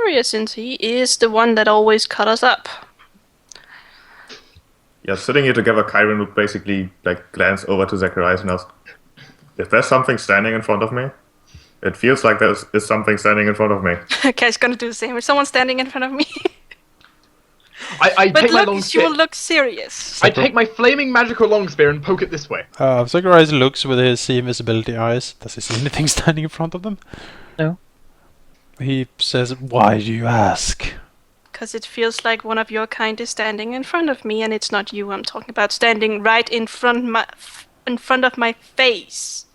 Zachariah, since he is the one that always cut us up. Yeah, sitting here together, Kyron would basically glance over to Zacharias and ask, "If there's something standing in front of me, it feels like there is something standing in front of me." Kai's gonna do the same. Is someone standing in front of me? I But take my long look, she spear. will look serious. I take my flaming magical long spear and poke it this way. Zacharias looks with his invisibility eyes. Does he see anything standing in front of them? No. He says, "Why do you ask?" Because it feels like one of your kind is standing in front of me, and it's not you I'm talking about, standing right in front of my face.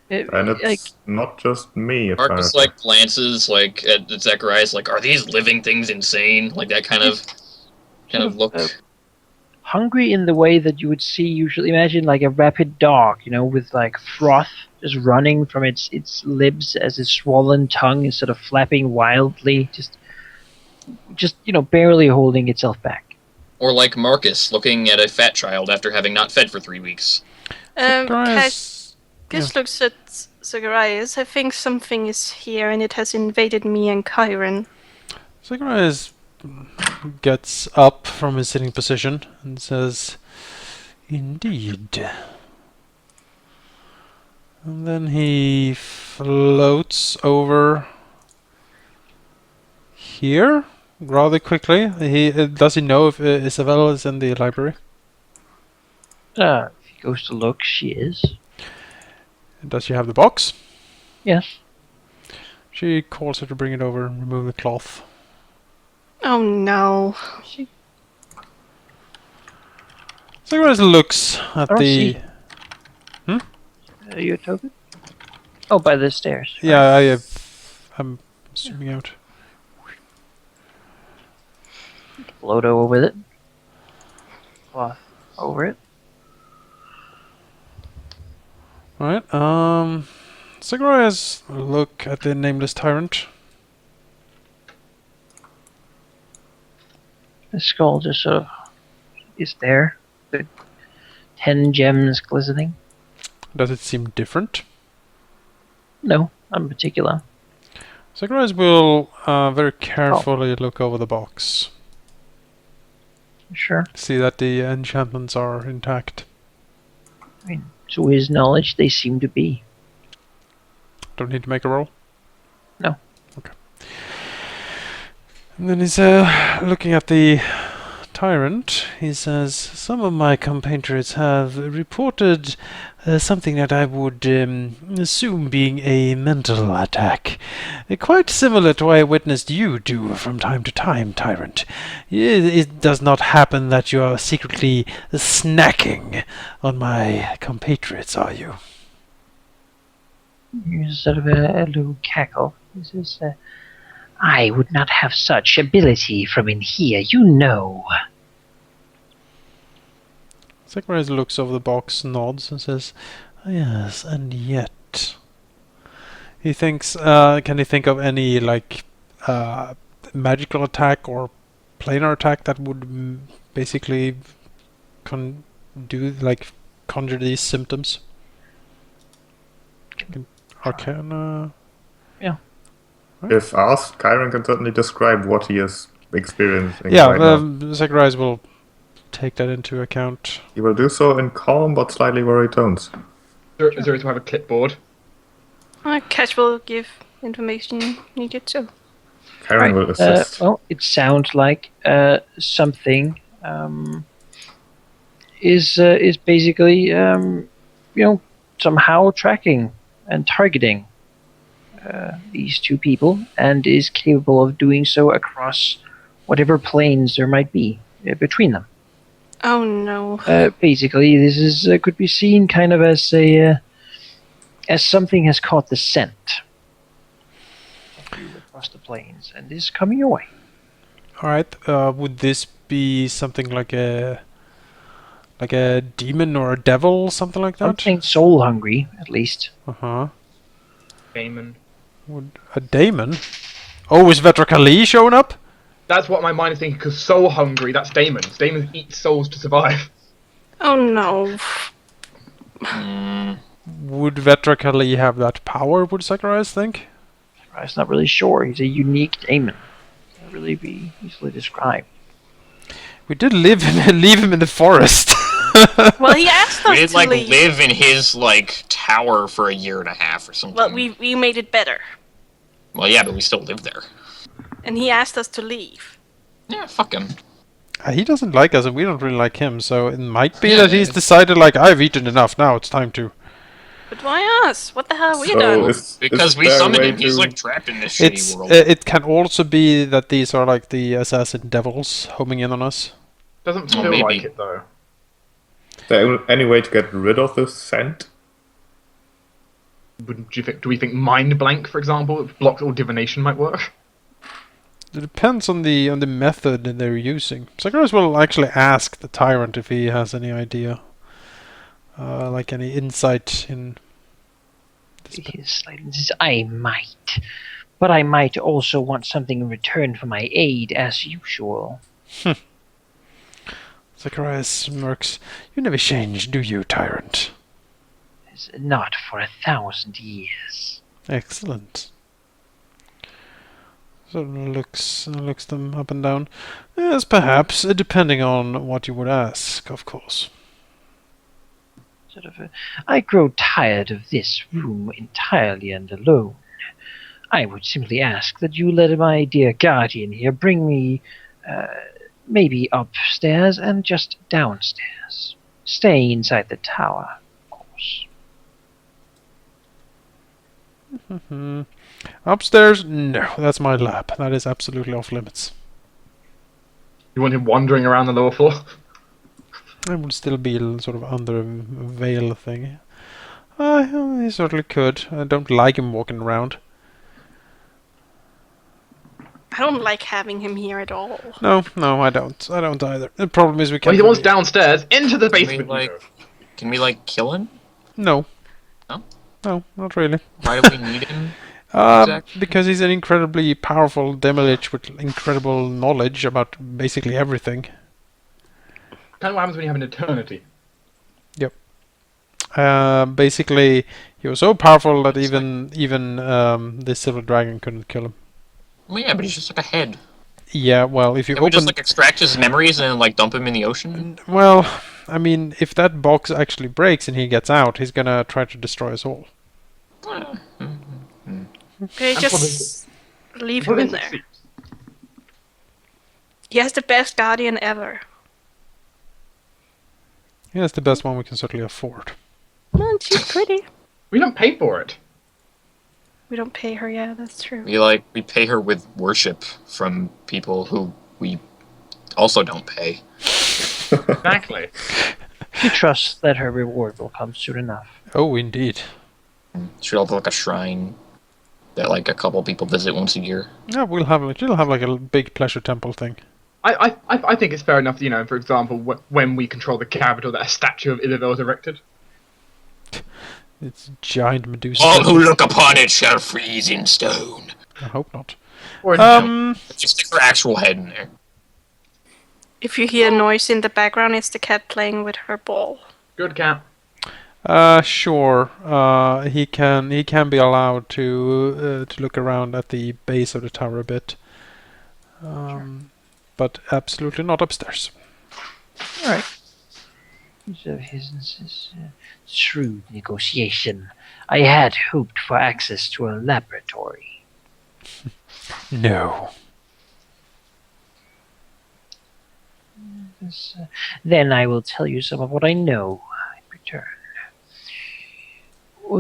And it's not just me. Marcus glances at Zacharias, are these living things insane? Like that kind of look. Hungry in the way that you would see usually. Imagine like a rabid dog, with like froth just running from its lips as its swollen tongue is sort of flapping wildly, just barely holding itself back. Or like Marcus looking at a fat child after having not fed for 3 weeks. This looks at Zacharias. I think something is here, and it has invaded me and Kyron. Zacharias gets up from his sitting position and says, "Indeed." And then he floats over here rather quickly. Does he know if Isabel is in the library? If he goes to look, she is. Does she have the box? Yes. She calls her to bring it over and remove the cloth. Oh no. Zacharias looks at the... Are you a token? Oh, by the stairs. Yeah, I'm zooming out. Float over with it. Cloth over it. Alright, Zacharias look at the nameless tyrant. The skull just sort of is there. The 10 gems glistening. Does it seem different? No, not in particular. Zacharias will very carefully look over the box. Sure. See that the enchantments are intact. I mean, to his knowledge, they seem to be. Don't need to make a roll? No. Okay. And then he's looking at the tyrant. He says, "Some of my compatriots have reported something that I would assume being a mental attack. Quite similar to what I witnessed you do from time to time, Tyrant. It does not happen that you are secretly snacking on my compatriots, are you?" Here's sort of a little cackle. He says, "I would not have such ability from in here, you know." Zacharias looks over the box, nods, and says, "Yes, and yet." He thinks, can he think of any, magical attack or planar attack that would basically conjure these symptoms? Arcana? Yeah. Right. If asked, Kyron can certainly describe what he is experiencing. Yeah, right now. Zacharias will take that into account. He will do so in calm but slightly worried tones. Is there to have a clipboard? Cash will give information needed too. Kyron will assist. Well, it sounds like something is basically somehow tracking and targeting these two people, and is capable of doing so across whatever planes there might be between them. Oh no. Basically, this is could be seen kind of as as something has caught the scent of you across the plains and is coming your way. Alright, would this be something like a demon or a devil, something like that? Something soul hungry, at least. Uh-huh. Daemon. Would a daemon? Oh, is Vetrakali showing up? That's what my mind is thinking, because soul hungry, that's daemons. Daemons eat souls to survive. Oh no. Would Vetrakali have that power, would Zacharias think? I'm not really sure. He's a unique daemon. surely be easily described. We did leave him in the forest. Well, he asked We us did to like leave. live in his like tower for a year and a half or something. Well, we made it better. Well, yeah, but we still live there. And he asked us to leave. Yeah, fuck him. He doesn't like us, and we don't really like him. So it might be Yeah, that he's decided, like, I've eaten enough. Now it's time to. But why us? What the hell have we So done? Because we there a summoned way him. He's to- like trapped in this shitty It's world. it can also be that these are like the assassin devils homing in on us. Doesn't Well, feel maybe. like it though. Is there any way to get rid of this scent? Do we think mind blank, for example, blocked all divination might work? It depends on the method that they're using. Zacharias will actually ask the tyrant if he has any idea, like any insight in. His silence is, I might. But I might also want something in return for my aid, as usual. Zacharias smirks. You never change, do you, tyrant? It's not for 1,000 years. Excellent. Sort of looks them up and down. Yes, perhaps, depending on what you would ask, of course. I grow tired of this room entirely and alone. I would simply ask that you let my dear guardian here bring me, maybe upstairs and just downstairs. Stay inside the tower, of course. Upstairs? No, that's my lab. That is absolutely off limits. You want him wandering around the lower floor? It would still be sort of under a veil thing. He certainly could. I don't like him walking around. I don't like having him here at all. No, I don't. I don't either. The problem is we Well, can't. he wants really- downstairs into the basement. Can we like kill him? No. No? No, not really. Why do we need him? Exactly. Because he's an incredibly powerful Demilich with incredible knowledge about basically everything. Kind of what happens when you have an eternity. Basically, he was so powerful that even the Silver Dragon couldn't kill him. Well, yeah, but he's just like a head. Yeah, well, if you Can we open... just like extract his memories and then like dump him in the ocean? Well, I mean, if that box actually breaks and he gets out, he's gonna try to destroy us all. Okay, just leave him What in is it? there. He has the best guardian ever. Yeah, that's the best one we can certainly afford. Well, she's pretty. We don't pay for it. We don't pay her, yeah, that's true. We pay her with worship from people who we also don't pay. Exactly. She trusts that her reward will come soon enough. Oh, indeed. Should have like a shrine that like a couple people visit once a year. Yeah, she'll have like a big pleasure temple thing. I think it's fair enough, for example, when we control the capital, that a statue of Isabel is erected. It's giant Medusa. All who look upon it shall freeze in stone. I hope not. Or Just stick her actual head in there. If you hear noise in the background, it's the cat playing with her ball. good cat. Sure. He can be allowed to look around at the base of the tower a bit. But absolutely not upstairs. All right. So his shrewd negotiation. I had hoped for access to a laboratory. No. Then I will tell you some of what I know in return.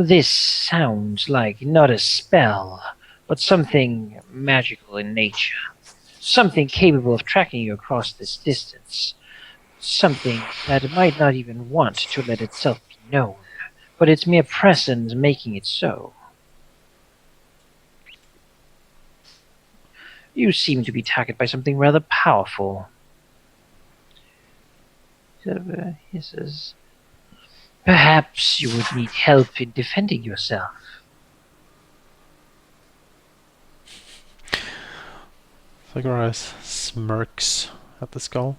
This sounds like not a spell, but something magical in nature. Something capable of tracking you across this distance. Something that might not even want to let itself be known, but its mere presence making it so. You seem to be targeted by something rather powerful. He says, perhaps you would need help in defending yourself. Zacharias smirks at the skull.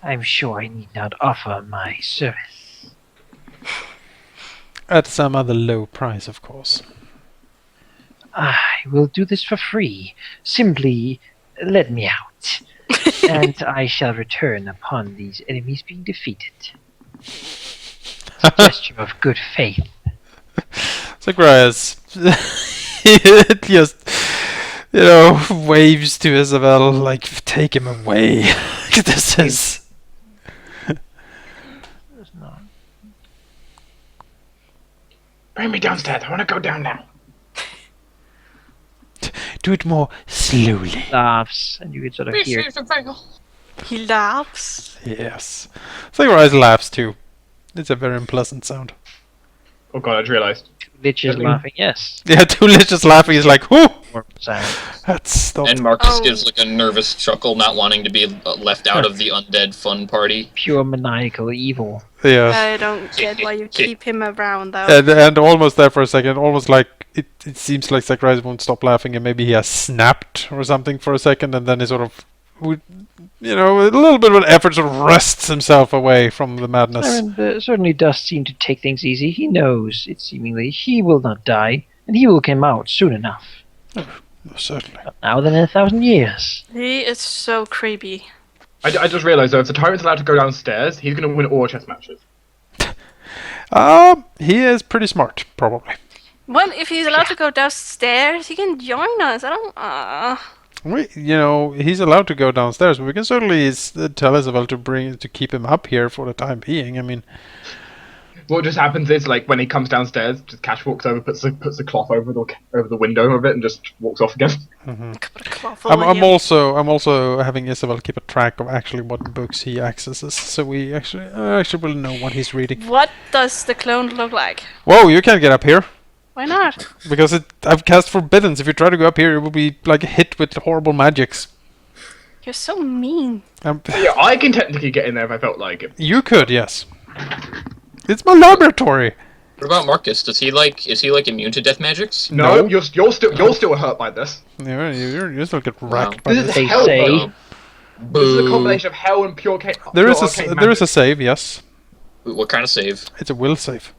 I'm sure I need not offer my service. At some other low price, of course. I will do this for free. Simply Let me out, and I shall return upon these enemies being defeated. It's a gesture of good faith. Zacharias just, waves to Isabel like, take him away. This is. Bring me downstairs. I want to go down now. Do it more slowly. Laughs, and you can sort of hear. He laughs. Yes. Zacharias laughs too. It's a very unpleasant sound. Oh god, I just realised. Liches laughing. Yes. Yeah, two liches laughing is like, whoo! More sound. That's stopped. And Marcus Oh. gives like a nervous chuckle, not wanting to be left out of the undead fun party. Pure maniacal evil. Yeah. I don't get why you keep him around though. And almost there for a second, almost like it seems like Zacharias won't stop laughing, and maybe he has snapped or something for a second, and then he sort of, with, a little bit of an effort, sort of wrests himself away from the madness. Tyrant certainly does seem to take things easy. He knows, it seemingly, he will not die, and he will come out soon enough. Certainly. Not now than in 1,000 years. He is so creepy. I just realised though, if the Tyrant's allowed to go downstairs, he's going to win all chess matches. He is pretty smart, probably. Well, if he's allowed to go downstairs, he can join us. I don't. He's allowed to go downstairs, but we can certainly tell Isabel to keep him up here for the time being. I mean, What just happens is, like, when he comes downstairs, just Cash walks over, puts the cloth over the window of it, and just walks off again. Put a cloth over I'm him. also having Isabel keep a track of actually what books he accesses, so we actually will know what he's reading. What does the clone look like? Whoa! You can't get up here Why not? because I've cast Forbiddance. If you try to go up here, it will be like hit with horrible magics. You're so mean. Yeah, I can technically get in there if I felt like it. You could, yes. It's my laboratory. What about Marcus? Is he like immune to death magics? No, No. you're still hurt by this. You still get racked by This this. is They hell. say- Though. This is a combination of hell and pure arcane. There is a save, yes. What kind of save? It's a will save.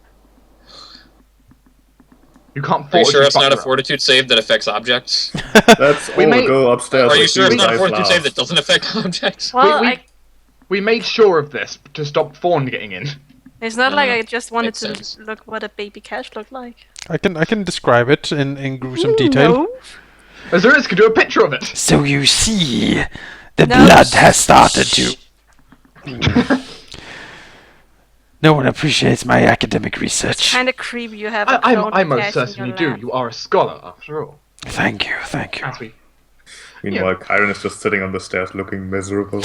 You can't. Are you sure it's not a fortitude fortitude save that affects objects? Let's all made- go upstairs. Are you with sure it's these not a guys fortitude save last. that doesn't affect objects? Well, we- We made sure of this to stop Thorn getting in. it's not like I just wanted makes to sense. look what a baby cat looked like. I can describe it in gruesome detail. No. Azurius could do a picture of it. So you see, the No. blood has started to. No one appreciates my academic research. Kind of creepy. You have a I clone most cat in certainly your do. lab. You are a scholar, after all. Thank you. As we Meanwhile, Kyron is just sitting on the stairs looking miserable.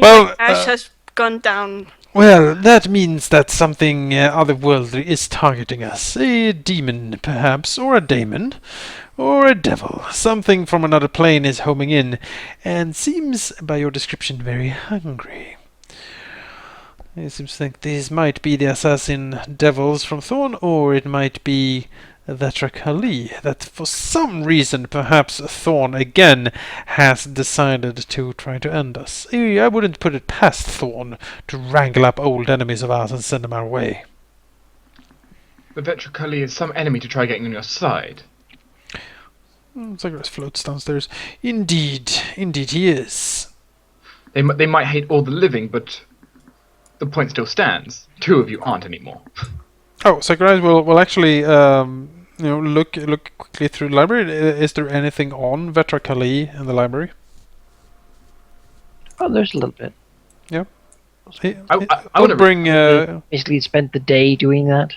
Well, Ash has gone down. well, that means that something otherworldly is targeting us. A demon, perhaps, or a daemon, or a devil. Something from another plane is homing in, and seems, by your description, very hungry. It seems to think these might be the assassin devils from Thorn, or it might be Vetrakali, that for some reason, perhaps Thorn again has decided to try to end us. I wouldn't put it past Thorn to wrangle up old enemies of ours and send them our way. The Vetricali is some enemy to try getting on your side. Zagreus floats downstairs. Indeed he is. They might hate all the living, but the point still stands. Two of you aren't anymore. Oh, Zagreus will actually look quickly through the library. Is there anything on Vetrakali in the library? Oh, there's a little bit. I I'll wanna- bring. Basically, spent the day doing that.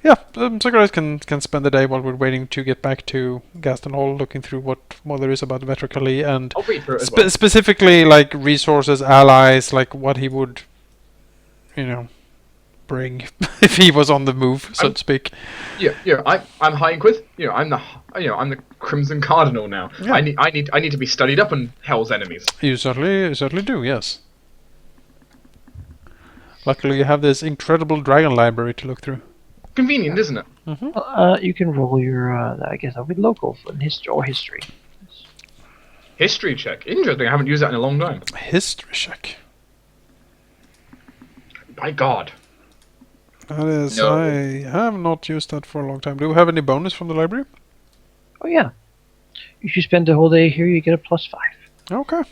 Yeah, Zagreus can spend the day while we're waiting to get back to Gaston Hall, looking through what there is about Vetrakali and I'll read through it as well. specifically like resources, allies, like what he would, bring if he was on the move, so to speak. Yeah. I'm High Inquis. I'm the Crimson Cardinal now. Yeah. I need to be studied up on Hell's enemies. You certainly do, yes. Luckily, you have this incredible dragon library to look through. Convenient, isn't it? You can roll your, I guess I'll be local for history. History check. Interesting. I haven't used that in a long time. History check. By God. That is, No. I have not used that for a long time. Do we have any bonus from the library? Oh yeah. If you spend the whole day here, you get a +5. Okay.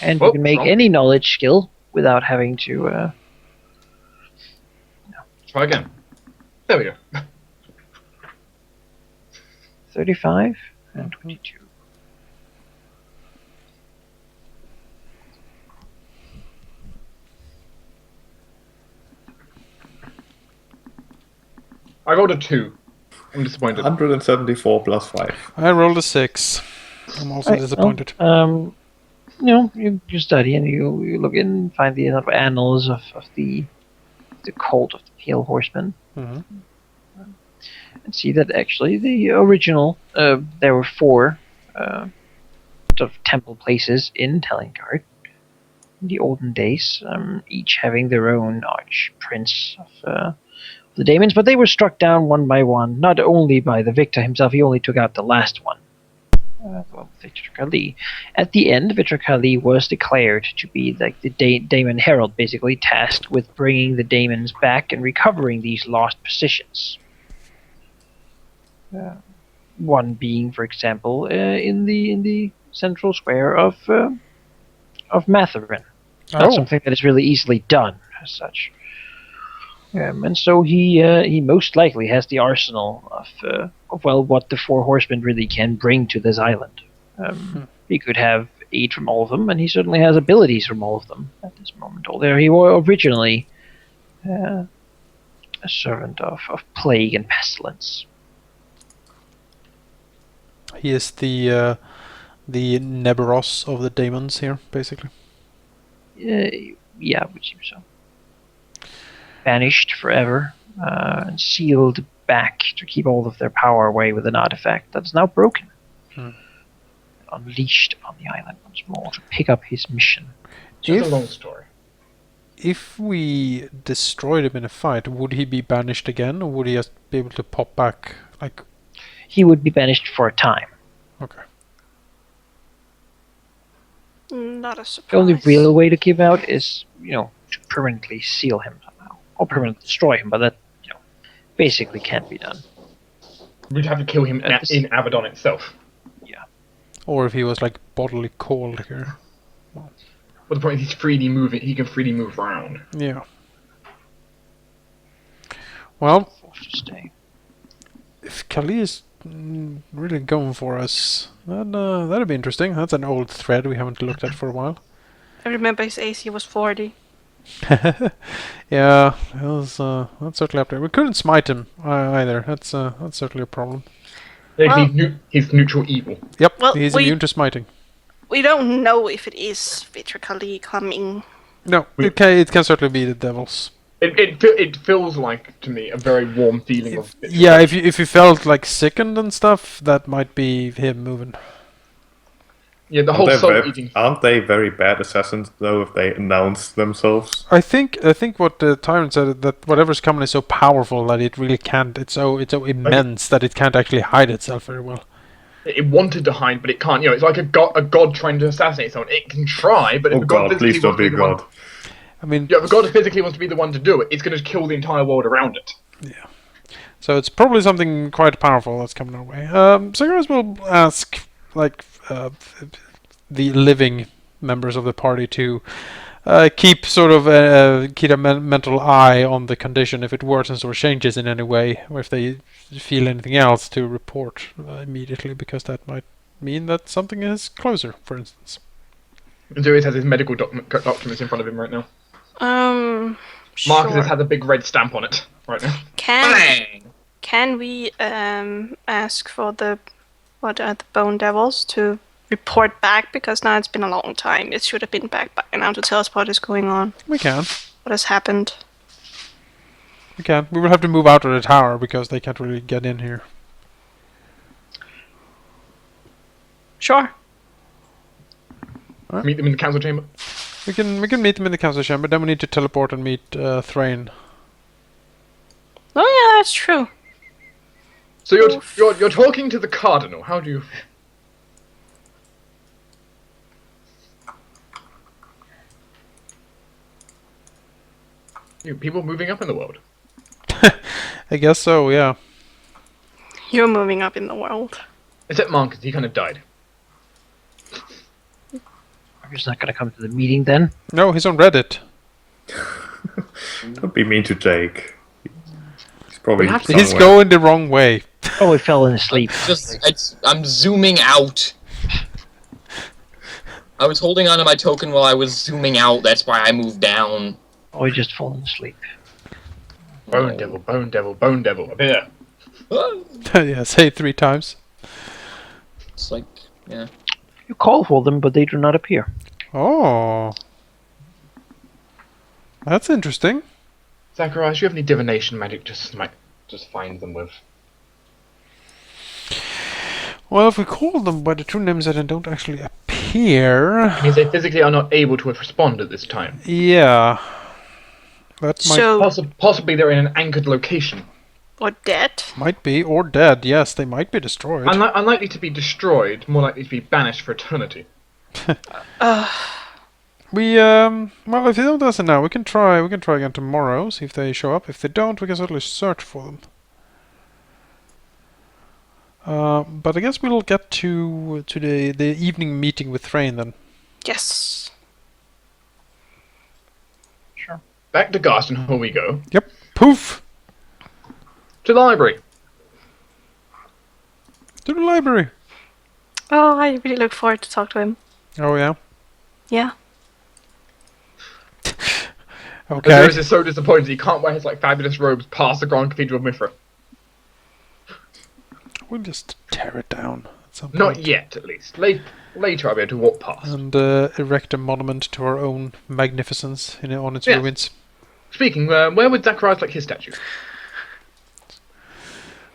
And Oh, you can make wrong. any knowledge skill without having to. Try again. There we go. 35 and 22. I rolled a 2. I'm disappointed. 174 plus 5. I rolled a 6. I'm also Right, disappointed. well, you study and you look in and find the annals of the cult of the Pale Horsemen. Mhm. And see that actually the original, there were 4 sort of temple places in Telengard in the olden days, each having their own arch-prince of the daemons, but they were struck down one by one, not only by the victor himself, he only took out the last one. Victor Kali. At the end, Victor Kali was declared to be like the daemon herald, basically tasked with bringing the daemons back and recovering these lost positions. One being, for example, in the central square of Matherin. Not Oh. something that is really easily done as such. And so he most likely has the arsenal of what the 4 horsemen really can bring to this island. He could have aid from all of them, and he certainly has abilities from all of them at this moment. Although he was originally a servant of plague and pestilence. He is the Neberos of the demons here, basically. Yeah, would seem so. Banished forever, and sealed back to keep all of their power away with an artifact that is now broken. Unleashed on the island once more to pick up his mission. Just a long story. If we destroyed him in a fight, would he be banished again, or would he just be able to pop back? Like, He would be banished for a time. okay. Not a The surprise. only real way to keep out is, to permanently seal him somehow. Or permanently destroy him, but that, basically can't be done. We'd have to kill him in Abaddon itself. Or if he was like bodily cold here. Well, the point is he's freely moving. He can freely move around. Yeah. Well, Forced to stay. if Kali is really going for us, that'd be interesting. That's an old thread we haven't looked at for a while. I remember his AC was 40. Yeah, it was, that's certainly up there. We couldn't smite him either. That's certainly a problem. He's neutral evil. Yep, Well, he's we- immune to smiting. We don't know if it is Vitricali coming. No, it can certainly be the devils. It feels like to me a very warm feeling of. Yeah, if you felt like sickened and stuff, that might be him moving. Yeah, the whole soul eating. Aren't they very bad assassins though if they announce themselves? I think what the Tyrant said, that whatever's coming is so powerful that it really can't. It's so immense that it can't actually hide itself very well. It wanted to hide, but it can't. It's like a god trying to assassinate someone. It can try, but if Oh the god god, please physically don't wants be to a the one- god. I mean, Yeah, if the god physically wants to be the one to do it, it's going to kill the entire world around it. so it's probably something quite powerful that's coming our way. So you guys will ask the living members of the party to keep sort of keep a mental eye on the condition if it worsens or changes in any way, or if they feel anything else to report immediately, because that might mean that something is closer, for instance. And Darius has his medical documents in front of him right now. Marcus Sure. has a big red stamp on it right now. Can we ask for the Bone Devils to report back, because now it's been a long time. It should have been back by now to tell us what is going on, We can. what has happened. We can. We will have to move out of the tower because they can't really get in here. Sure. Meet them in the council chamber. We can meet them in the council chamber. Then we need to teleport and meet Thrain. Oh yeah, that's true. So you're talking to the cardinal. How do you? People moving up in the world. I guess so. Yeah. You're moving up in the world. Except Marcus, he kind of died. I'm just not gonna come to the meeting then. No, he's on Reddit. Don't be mean to Jake. He's probably We have to- He's somewhere. going the wrong way. Oh, he fell asleep. I'm zooming out. I was holding onto my token while I was zooming out. That's why I moved down. Oh, he just fallen asleep. Bone devil, bone devil, bone devil. Up here. Yeah, say it 3 times. It's like, yeah. You call for them, but they do not appear. Oh. That's interesting. Zacharias, do you have any divination magic? Just find them with. Well, if we call them by the true names that they don't actually appear... It means they physically are not able to respond at this time. Yeah. That So, Possibly they're in an anchored location. or dead. might be, or dead. Yes, they might be destroyed. Unlikely to be destroyed, more likely to be banished for eternity. We, well, if they don't answer now, we can try again tomorrow, see if they show up. If they don't, we can certainly search for them. But I guess we'll get to the evening meeting with Thrain then. Yes. Sure. Back to Garston Hall we go. Yep. Poof! To the library. To the library. Oh, I really look forward to talk to him. Oh, yeah. Yeah. Okay. Osiris is so disappointed he can't wear his fabulous robes past the Grand Cathedral of Mithra. We'll just tear it down at some point. Not yet, at least. Later I'll be able to walk past. And erect a monument to our own magnificence on its Yes. ruins. Speaking, where would Zacharias like his statue?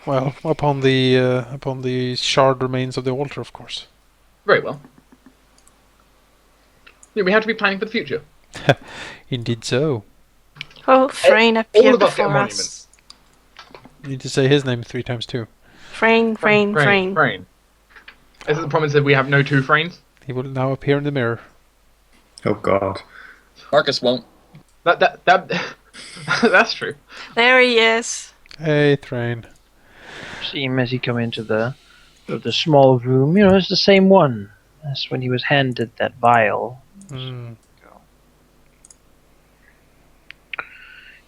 Well, upon the shard remains of the altar, of course. Very well. Yeah, we have to be planning for the future. Indeed so. Oh, Thrain appeared of us get before monuments. us. You need to say his name 3 times too. Thrain. Frayne. Is it the promise that we have no two Fraynes? He will now appear in the mirror. Oh god. Marcus won't. That that's true. There he is. Hey, Thrain. See him as he come into the small room. You know, it's the same one as when he was handed that vial. Mm.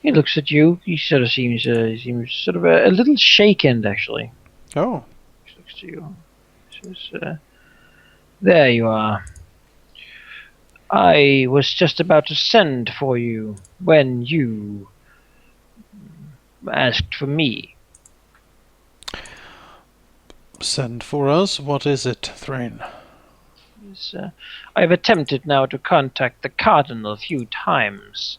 He looks at you. He sort of seems sort of a little shaken, actually. Oh. He looks to you. He says, "There you are. I was just about to send for you when you asked for me." Send for us. What is it, Thrain? I have attempted now to contact the Cardinal a few times.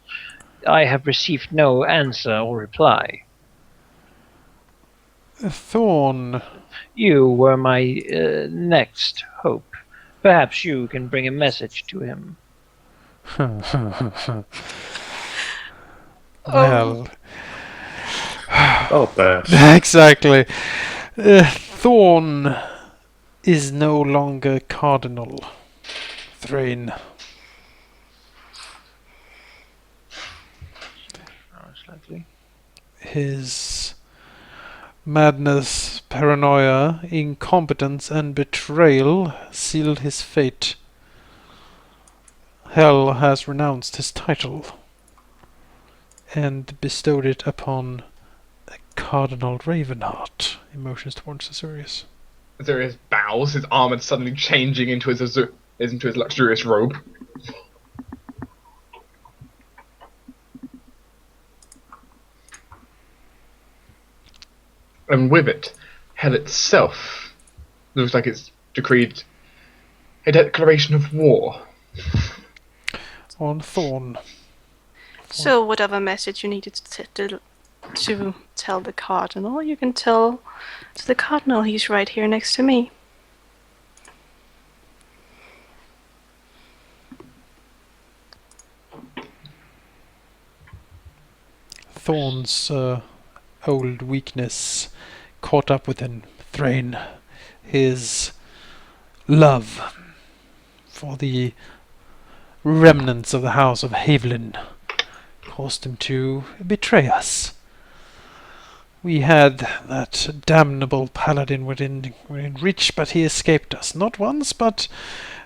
I have received no answer or reply. Thorn. You were my next hope. Perhaps you can bring a message to him. Well, Oh, bad. exactly. Thorn is no longer Cardinal. Thrain. Slightly. His madness, paranoia, incompetence, and betrayal sealed his fate. Hell has renounced his title and bestowed it upon Cardinal Ravenheart. Emotions towards Asurius. Osiris bows, his armor suddenly changing into his luxurious robe. And with it, hell itself looks like it's decreed a declaration of war. On Thorn. So, whatever message you needed to tell the Cardinal, you can tell to the Cardinal. He's right here next to me. Thorn's old weakness caught up within Thrain. His love for the remnants of the House of Havelin caused him to betray us. We had that damnable paladin within reach, but he escaped us. Not once, but...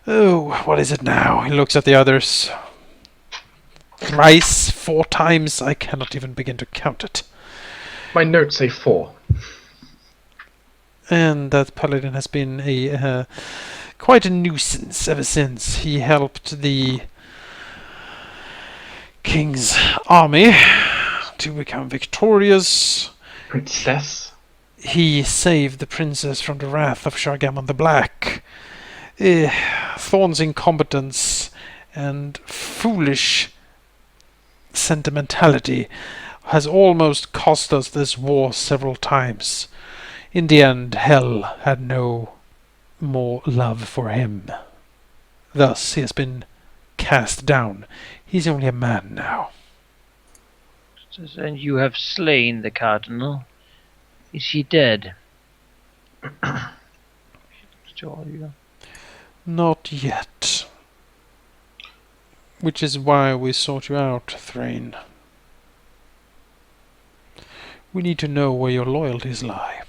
Oh, what is it now? He looks at the others. Thrice, 4 times, I cannot even begin to count it. My notes say 4. And that paladin has been quite a nuisance ever since he helped the king's army to become victorious. Princess? He saved the princess from the wrath of Shargamon the Black. Thorn's incompetence and foolish sentimentality has almost cost us this war several times. In the end, Hell had no more love for him. Thus, he has been cast down. He's only a man now. And you have slain the cardinal. Is he dead? To all you. Not yet. Which is why we sought you out, Thrain. We need to know where your loyalties lie.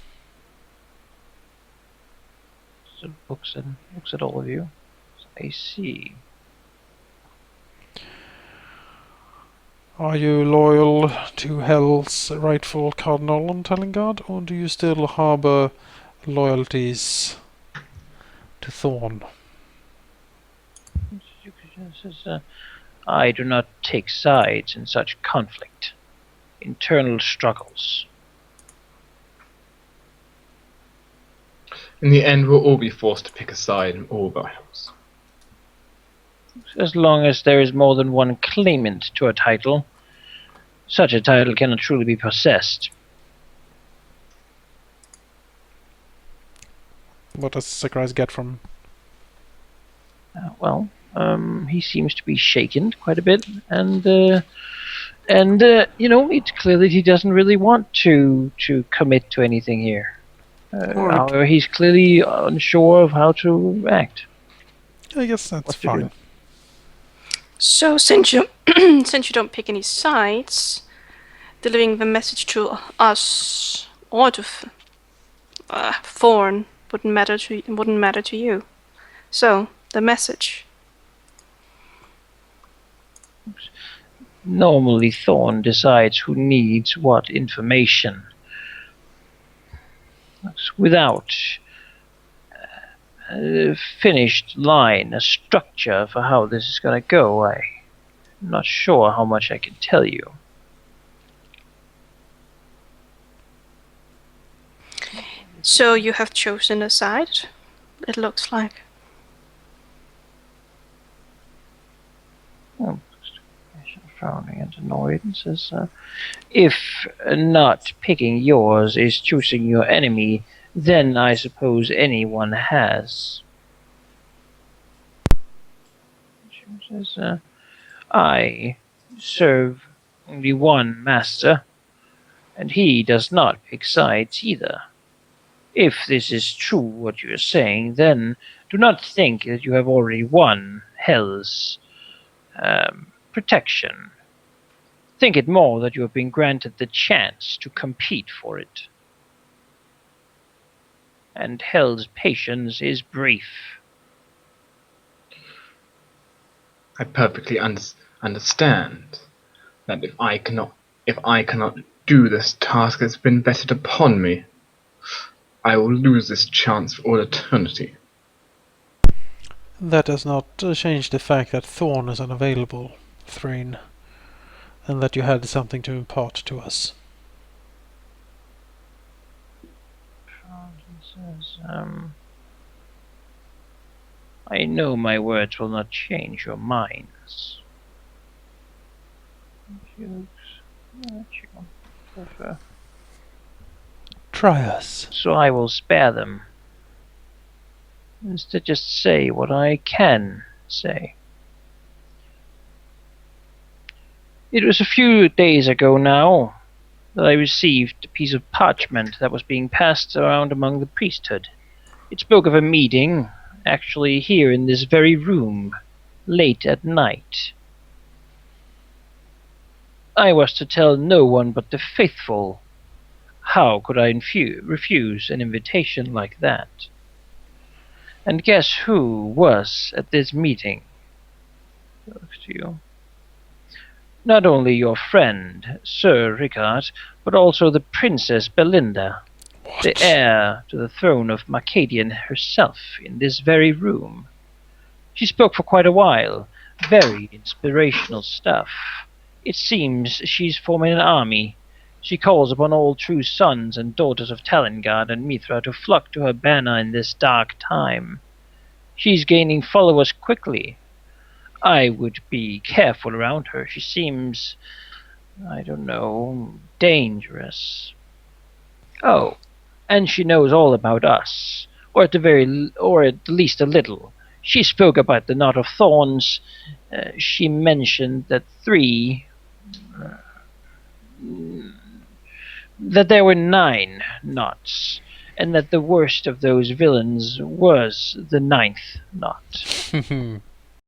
So looks at all of you. I see. Are you loyal to Hell's rightful cardinal on Telengard, or do you still harbor loyalties to Thorn? I do not take sides in such conflict. Internal struggles. In the end, we'll all be forced to pick a side in all battles. As long as there is more than one claimant to a title, such a title cannot truly be possessed. What does Zacharias get from... He seems to be shaken quite a bit, and it's clear that he doesn't really want to commit to anything here. However, he's clearly unsure of how to act. I guess that's What to do. fine. So since you since you don't pick any sides, delivering the message to us or to Thorn wouldn't matter to you. So the message. Normally, Thorn decides who needs what information. Without a finished line, a structure for how this is going to go, I'm not sure how much I can tell you. So you have chosen a side, it looks like. Frowning and annoyed and says, if not picking yours is choosing your enemy, then I suppose anyone has. She says, I serve only one master, and he does not pick sides either. If this is true what you are saying, then do not think that you have already won Hell's protection. Think it more that you have been granted the chance to compete for it. And Hell's patience is brief. I perfectly understand that if I cannot do this task that's been vested upon me, I will lose this chance for all eternity. That does not change the fact that Thorn is unavailable, Thrain, and that you had something to impart to us. I know my words will not change your minds. Try us. So I will spare them. Instead, just say what I can say. It was a few days ago now that I received a piece of parchment that was being passed around among the priesthood. It spoke of a meeting, actually here in this very room, late at night. I was to tell no one but the faithful. How could I refuse an invitation like that? And guess who was at this meeting? Looks to you. Not only your friend, Sir Rickard, but also the Princess Belinda, the heir to the throne of Macadian herself, in this very room. She spoke for quite a while. Very inspirational stuff. It seems she's forming an army. She calls upon all true sons and daughters of Talengard and Mithra to flock to her banner in this dark time. She's gaining followers quickly. I would be careful around her. She seems, I don't know, dangerous. Oh, and she knows all about us, or at the least a little. She spoke about the knot of thorns. She mentioned that that there were 9 knots, and that the worst of those villains was the 9th knot.